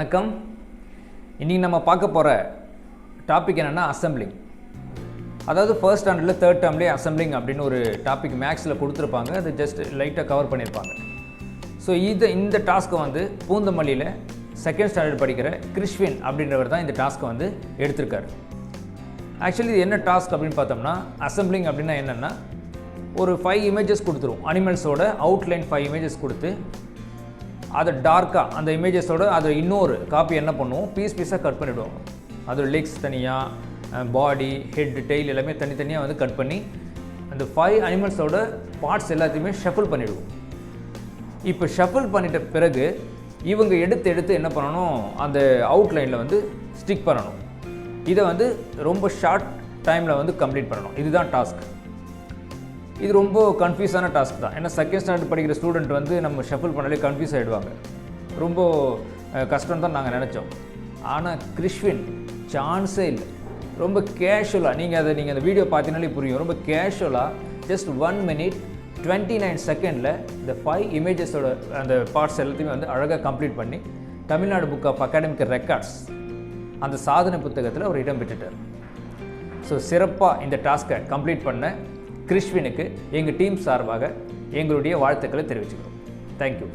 வணக்கம். இன்றைக்கி நம்ம பார்க்க போகிற டாபிக் என்னென்னா அசம்பிளிங். அதாவது ஃபர்ஸ்ட் ஸ்டாண்டர்டில் தேர்ட் டேர்ம்லேயே அசம்பிளிங் அப்படின்னு ஒரு டாபிக் மேக்ஸில் கொடுத்துருப்பாங்க. அது ஜஸ்ட் லைட்டாக கவர் பண்ணியிருப்பாங்க. ஸோ இந்த டாஸ்க்கை வந்து பூந்தமல்லியில் செகண்ட் ஸ்டாண்டர்ட் படிக்கிற கிருஷ்வின் அப்படின்றவர் தான் இந்த டாஸ்க்கை வந்து எடுத்திருக்காரு. ஆக்சுவலி இது என்ன டாஸ்க் அப்படின்னு பார்த்தோம்னா, அசம்பிளிங் அப்படின்னா என்னென்னா, ஒரு 5 இமேஜஸ் கொடுத்துரும். அனிமல்ஸோட அவுட்லைன் 5 இமேஜஸ் கொடுத்து அதை டார்க்காக அந்த இமேஜஸோட அதை இன்னொரு காப்பி என்ன பண்ணுவோம், பீஸாக கட் பண்ணிவிடுவோம். அதோட லெக்ஸ் தனியாக, பாடி, ஹெட், டெய்ல் எல்லாமே தனித்தனியாக வந்து கட் பண்ணி அந்த 5 அனிமல்ஸோட பார்ட்ஸ் எல்லாத்தையுமே ஷஃபிள் பண்ணிவிடுவோம். இப்போ ஷஃபிள் பண்ணிட்ட பிறகு இவங்க எடுத்து என்ன பண்ணணும், அந்த அவுட்லைனில் வந்து ஸ்டிக் பண்ணணும். இதை வந்து ரொம்ப ஷார்ட் டைமில் வந்து கம்ப்ளீட் பண்ணணும். இதுதான் டாஸ்க். இது ரொம்ப கன்ஃபியூஸான டாஸ்க் தான். ஏன்னா செகண்ட் ஸ்டாண்டர்ட் படிக்கிற ஸ்டூடெண்ட் வந்து நம்ம ஷஃபிள் பண்ணாலே கன்ஃபியூஸ் ஆகிடுவாங்க. ரொம்ப கஷ்டம் தான் நாங்கள் நினச்சோம். ஆனால் கிருஷ்வின் சான்ஸே இல்லை. ரொம்ப கேஷுவலாக நீங்கள் அந்த வீடியோ பார்த்தீங்கனாலே புரியும். ரொம்ப கேஷுவலாக ஜஸ்ட் 1 minute 29 செகண்டில் இந்த 5 இமேஜஸோட அந்த பார்ட்ஸ் எல்லாத்தையுமே வந்து அழகாக கம்ப்ளீட் பண்ணி Tamil Nadu book of academic records அந்த சாதனை புத்தகத்தில் அவர் இடம் பெற்றுட்டார். ஸோ சிறப்பாக இந்த டாஸ்க்கை கம்ப்ளீட் பண்ண கிருஷ்வினுக்கு எங்கள் டீம் சார்பாக எங்களுடைய வாழ்த்துக்களை தெரிவிச்சுக்கிறோம். தேங்க்யூ.